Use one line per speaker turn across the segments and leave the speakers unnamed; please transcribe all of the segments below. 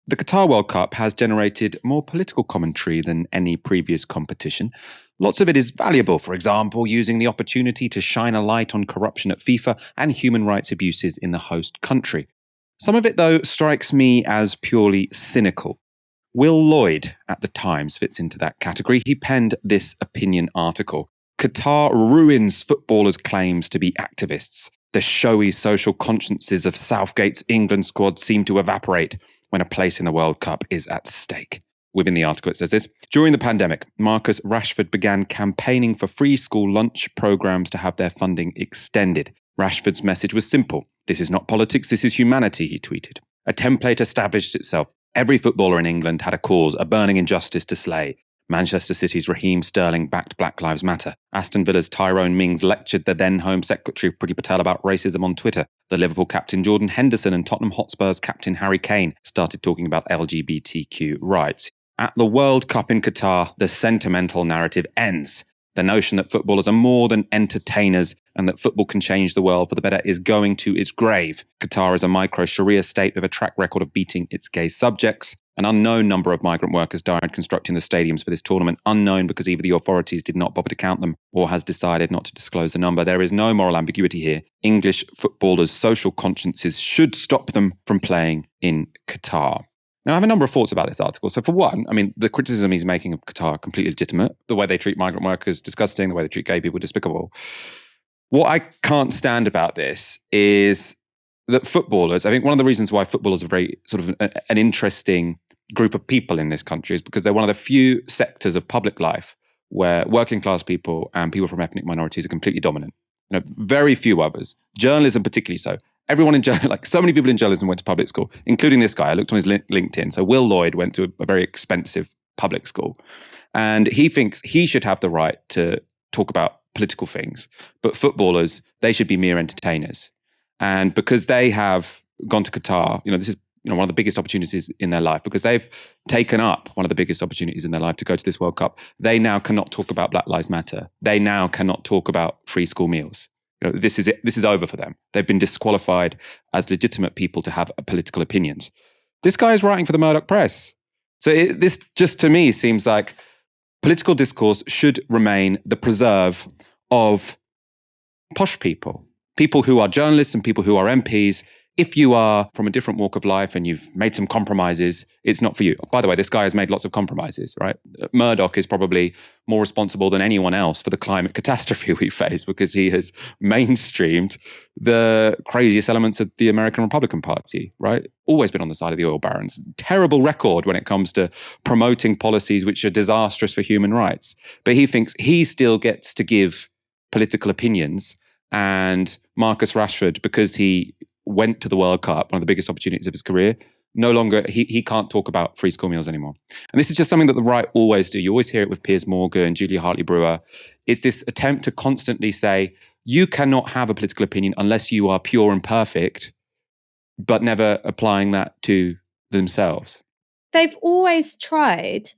The Qatar World Cup has generated more political commentary than any previous competition. Lots of it is valuable, for example, using the opportunity to shine a light on corruption at FIFA and human rights abuses in the host country. Some of it, though, strikes me as purely cynical. Will Lloyd at the Times fits into that category. He penned this opinion article. Qatar ruins footballers' claims to be activists. The showy social consciences of Southgate's England squad seem to evaporate when a place in the World Cup is at stake. Within the article, it says this. During the pandemic, Marcus Rashford began campaigning for free school lunch programs to have their funding extended. Rashford's message was simple. This is not politics, this is humanity, he tweeted. A template established itself. Every footballer in England had a cause, a burning injustice to slay. Manchester City's Raheem Sterling backed Black Lives Matter. Aston Villa's Tyrone Mings lectured the then Home Secretary Priti Patel about racism on Twitter. The Liverpool captain Jordan Henderson and Tottenham Hotspur's captain Harry Kane started talking about LGBTQ rights. At the World Cup in Qatar, the sentimental narrative ends. The notion that footballers are more than entertainers and that football can change the world for the better is going to its grave. Qatar is a micro-Sharia state with a track record of beating its gay subjects. An unknown number of migrant workers died constructing the stadiums for this tournament, unknown because either the authorities did not bother to count them or has decided not to disclose the number. There is no moral ambiguity here. English footballers' social consciences should stop them from playing in Qatar. Now, I have a number of thoughts about this article. So for one, I mean, the criticism he's making of Qatar are completely legitimate. The way they treat migrant workers, disgusting. The way they treat gay people, despicable. What I can't stand about this is that footballers, I think one of the reasons why footballers are very sort of an interesting group of people in this country is because they're one of the few sectors of public life where working class people and people from ethnic minorities are completely dominant. You know, very few others. Journalism particularly so. Everyone in like so many people in journalism went to public school, including this guy. I looked on his LinkedIn. So Will Lloyd went to a very expensive public school, and he thinks he should have the right to talk about political things. But footballers, they should be mere entertainers. And because they have gone to Qatar, this is one of the biggest opportunities in their life, because they've taken up one of the biggest opportunities in their life to go to this World Cup. They now cannot talk about Black Lives Matter. They now cannot talk about free school meals. This is it. This is over for them. They've been disqualified as legitimate people to have political opinions. This guy is writing for the Murdoch press. So this just to me seems like political discourse should remain the preserve of posh people who are journalists and people who are MPs. If you are from a different walk of life and you've made some compromises, it's not for you. By the way, this guy has made lots of compromises, right? Murdoch is probably more responsible than anyone else for the climate catastrophe we face because he has mainstreamed the craziest elements of the American Republican Party, right? Always been on the side of the oil barons. Terrible record when it comes to promoting policies which are disastrous for human rights. But he thinks he still gets to give political opinions, and Marcus Rashford, because he went to the World Cup, one of the biggest opportunities of his career, no longer, he can't talk about free school meals anymore. And this is just something that the right always do. You always hear it with Piers Morgan, Julia Hartley-Brewer. It's this attempt to constantly say, you cannot have a political opinion unless you are pure and perfect, but never applying that to themselves.
They've always tried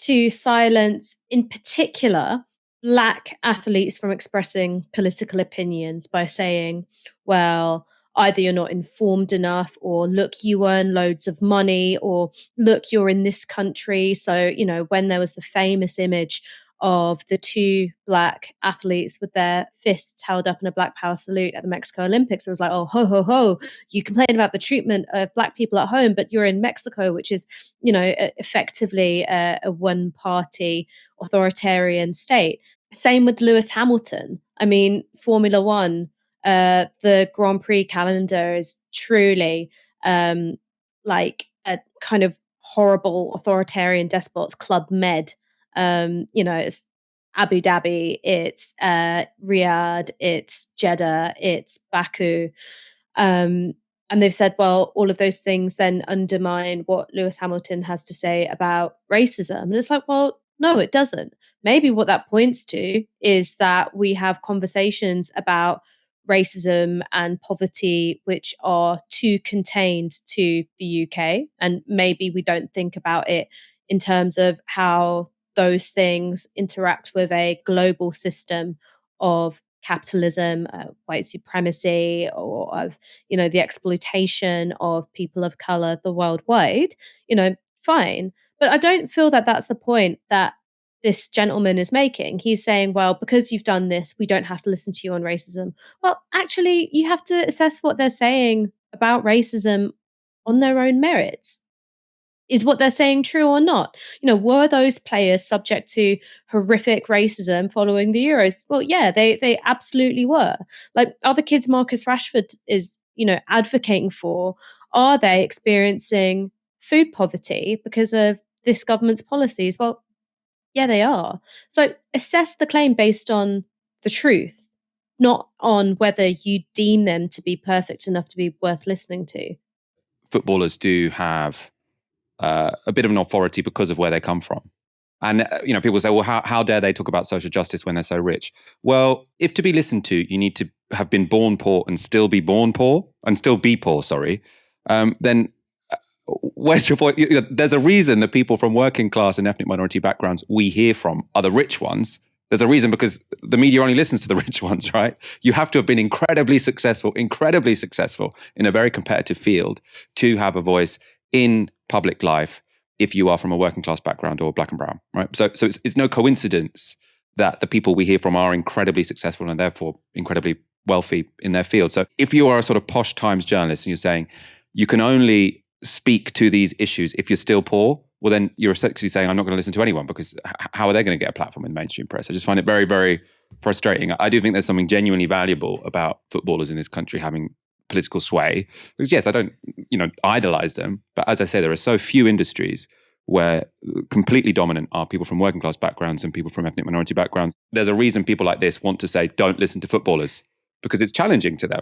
to silence, in particular, Black athletes from expressing political opinions by saying, well, either you're not informed enough, or look, you earn loads of money, or look, you're in this country. So, when there was the famous image of the two Black athletes with their fists held up in a Black Power salute at the Mexico Olympics, it was like, oh, ho, ho, ho, you complain about the treatment of Black people at home, but you're in Mexico, which is, effectively a one-party authoritarian state. Same with Lewis Hamilton. I mean, Formula One, the Grand Prix calendar is truly like a kind of horrible authoritarian despot's Club Med. It's Abu Dhabi, it's Riyadh, it's Jeddah, it's Baku. And they've said, well, all of those things then undermine what Lewis Hamilton has to say about racism. And it's like, well, no, it doesn't. Maybe what that points to is that we have conversations about racism and poverty which are too contained to the UK. And maybe we don't think about it in terms of how those things interact with a global system of capitalism, white supremacy, or of, the exploitation of people of color the worldwide, fine. But I don't feel that that's the point that this gentleman is making. He's saying, well, because you've done this, we don't have to listen to you on racism. Well, actually, you have to assess what they're saying about racism on their own merits. Is what they're saying true or not? Were those players subject to horrific racism following the Euros? Well, yeah, they absolutely were. Like, are the kids Marcus Rashford is, advocating for, are they experiencing food poverty because of this government's policies? Well, yeah, they are. So assess the claim based on the truth, not on whether you deem them to be perfect enough to be worth listening to.
Footballers do have a bit of an authority because of where they come from. And, people say, well, how dare they talk about social justice when they're so rich? Well, if to be listened to, you need to have been born poor and still be born poor, and still be poor, sorry, then where's your voice? There's a reason the people from working class and ethnic minority backgrounds we hear from are the rich ones. There's a reason, because the media only listens to the rich ones, right? You have to have been incredibly successful in a very competitive field to have a voice in public life if you are from a working class background or black and brown, right? So it's no coincidence that the people we hear from are incredibly successful and therefore incredibly wealthy in their field. So if you are a sort of posh Times journalist and you're saying you can only speak to these issues if you're still poor, well, then you're essentially saying, I'm not going to listen to anyone, because how are they going to get a platform in the mainstream press? I just find it very, very frustrating. I do think there's something genuinely valuable about footballers in this country having political sway, because yes, I don't, idolize them. But as I say, there are so few industries where completely dominant are people from working class backgrounds and people from ethnic minority backgrounds. There's a reason people like this want to say, don't listen to footballers, because it's challenging to them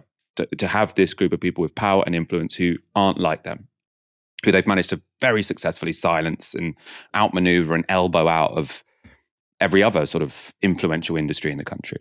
to have this group of people with power and influence who aren't like them, who they've managed to very successfully silence and outmaneuver and elbow out of every other sort of influential industry in the country.